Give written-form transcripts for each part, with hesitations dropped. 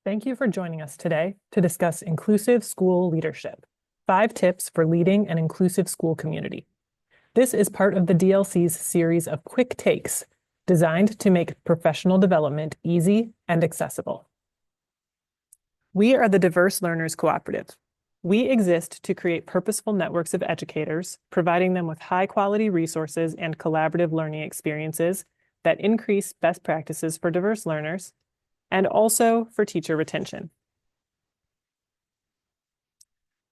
Thank you for joining us today to discuss inclusive school leadership, 5 tips for leading an inclusive school community. This is part of the DLC's series of quick takes designed to make professional development easy and accessible. We are the Diverse Learners Cooperative. We exist to create purposeful networks of educators, providing them with high-quality resources and collaborative learning experiences that increase best practices for diverse learners and also for teacher retention.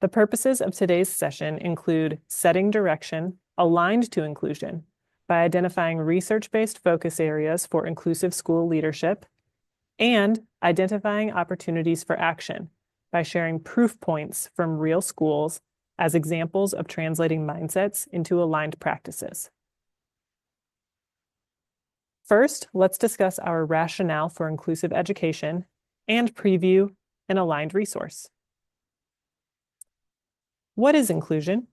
The purposes of today's session include setting direction aligned to inclusion by identifying research-based focus areas for inclusive school leadership and identifying opportunities for action by sharing proof points from real schools as examples of translating mindsets into aligned practices. First, let's discuss our rationale for inclusive education and preview an aligned resource. What is inclusion?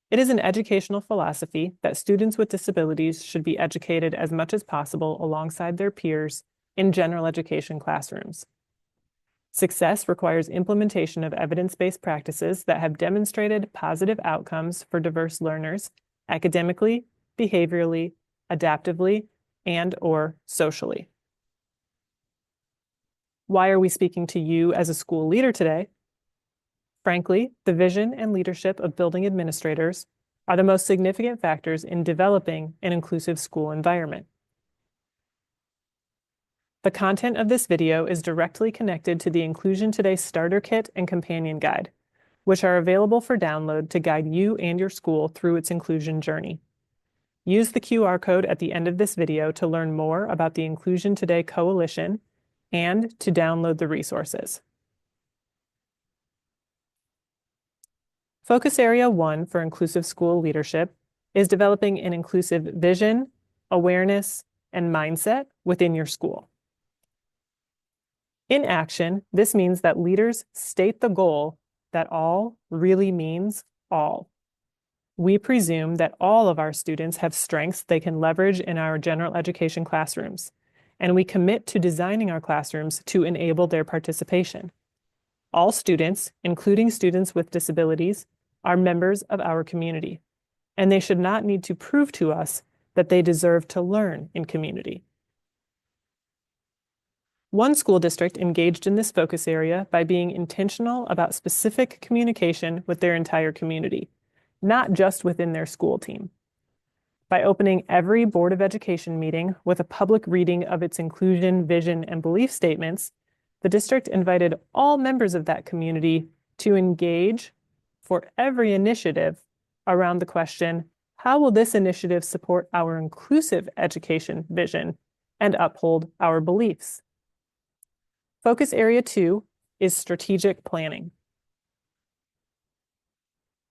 It is an educational philosophy that students with disabilities should be educated as much as possible alongside their peers in general education classrooms. Success requires implementation of evidence-based practices that have demonstrated positive outcomes for diverse learners academically, behaviorally, adaptively, and/or socially. Why are we speaking to you as a school leader today? Frankly, the vision and leadership of building administrators are the most significant factors in developing an inclusive school environment. The content of this video is directly connected to the Inclusion Today Starter Kit and Companion Guide, which are available for download to guide you and your school through its inclusion journey. Use the QR code at the end of this video to learn more about the Inclusion Today Coalition and to download the resources. Focus Area 1 for inclusive school leadership is developing an inclusive vision, awareness, and mindset within your school. In action, this means that leaders state the goal that all really means all. We presume that all of our students have strengths they can leverage in our general education classrooms, and we commit to designing our classrooms to enable their participation. All students, including students with disabilities, are members of our community, and they should not need to prove to us that they deserve to learn in community. One school district engaged in this focus area by being intentional about specific communication with their entire community, not just within their school team. By opening every Board of Education meeting with a public reading of its inclusion, vision, and belief statements, the district invited all members of that community to engage for every initiative around the question, how will this initiative support our inclusive education vision and uphold our beliefs? Focus Area 2 is strategic planning.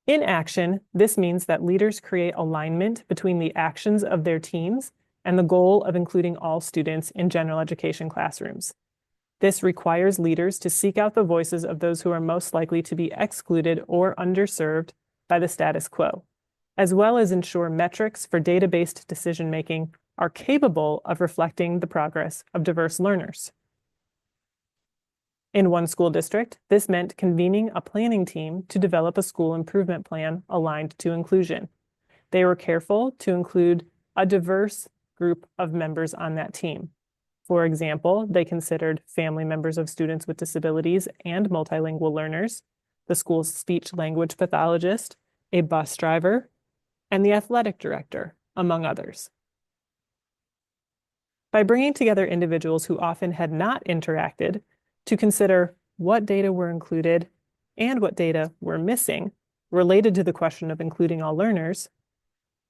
In action, this means that leaders create alignment between the actions of their teams and the goal of including all students in general education classrooms. This requires leaders to seek out the voices of those who are most likely to be excluded or underserved by the status quo, as well as ensure metrics for data-based decision-making are capable of reflecting the progress of diverse learners. In one school district, this meant convening a planning team to develop a school improvement plan aligned to inclusion. They were careful to include a diverse group of members on that team. For example, they considered family members of students with disabilities and multilingual learners, the school's speech-language pathologist, a bus driver, and the athletic director, among others. By bringing together individuals who often had not interacted to consider what data were included and what data were missing related to the question of including all learners,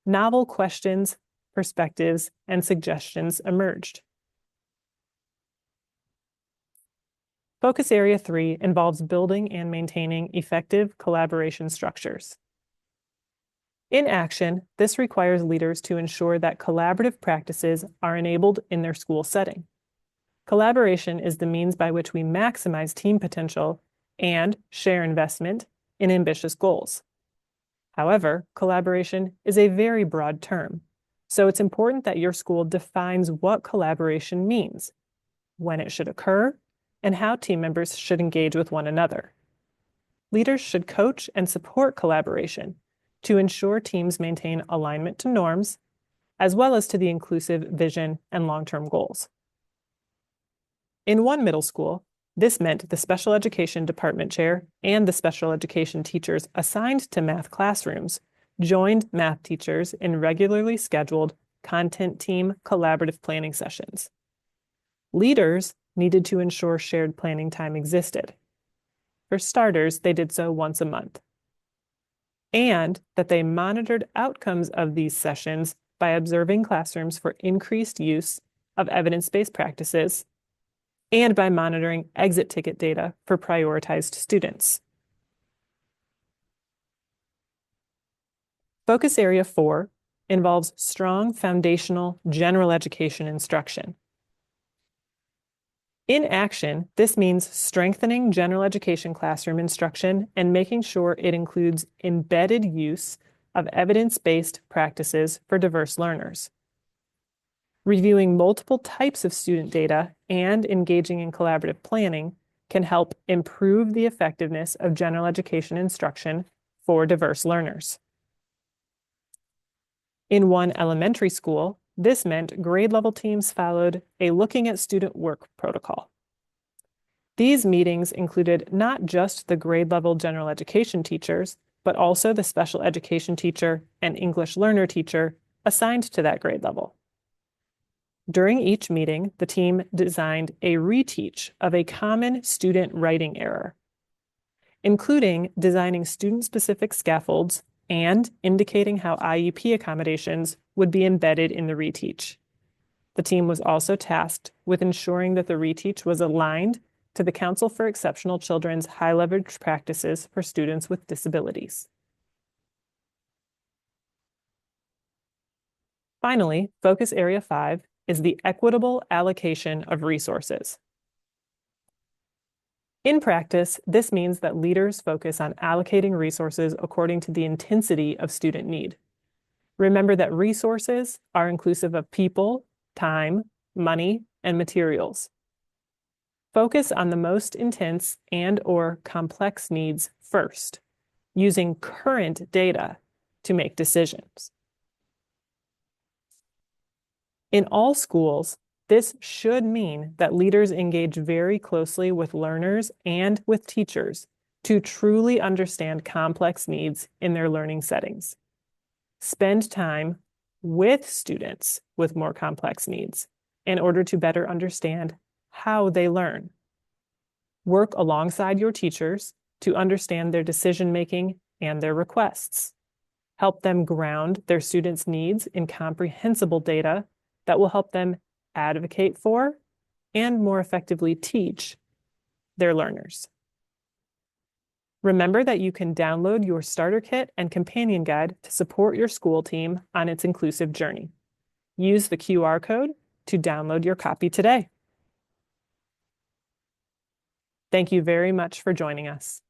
novel questions, perspectives, and suggestions emerged. Focus Area 3 involves building and maintaining effective collaboration structures. In action, this requires leaders to ensure that collaborative practices are enabled in their school setting. Collaboration is the means by which we maximize team potential and share investment in ambitious goals. However, collaboration is a very broad term, so it's important that your school defines what collaboration means, when it should occur, and how team members should engage with one another. Leaders should coach and support collaboration to ensure teams maintain alignment to norms, as well as to the inclusive vision and long-term goals. In one middle school, this meant the special education department chair and the special education teachers assigned to math classrooms joined math teachers in regularly scheduled content team collaborative planning sessions. Leaders needed to ensure shared planning time existed. For starters, they did so once a month. And that they monitored outcomes of these sessions by observing classrooms for increased use of evidence-based practices and by monitoring exit ticket data for prioritized students. Focus Area 4 involves strong foundational general education instruction. In action, this means strengthening general education classroom instruction and making sure it includes embedded use of evidence-based practices for diverse learners. Reviewing multiple types of student data and engaging in collaborative planning can help improve the effectiveness of general education instruction for diverse learners. In one elementary school, this meant grade level teams followed a looking at student work protocol. These meetings included not just the grade level general education teachers, but also the special education teacher and English learner teacher assigned to that grade level. During each meeting, the team designed a reteach of a common student writing error, including designing student-specific scaffolds and indicating how IEP accommodations would be embedded in the reteach. The team was also tasked with ensuring that the reteach was aligned to the Council for Exceptional Children's high leverage practices for students with disabilities. Finally, Focus Area 5 is the equitable allocation of resources. In practice, this means that leaders focus on allocating resources according to the intensity of student need. Remember that resources are inclusive of people, time, money, and materials. Focus on the most intense and/or complex needs first, using current data to make decisions. In all schools, this should mean that leaders engage very closely with learners and with teachers to truly understand complex needs in their learning settings. Spend time with students with more complex needs in order to better understand how they learn. Work alongside your teachers to understand their decision-making and their requests. Help them ground their students' needs in comprehensible data that will help them advocate for and more effectively teach their learners. Remember that you can download your starter kit and companion guide to support your school team on its inclusive journey. Use the QR code to download your copy today. Thank you very much for joining us.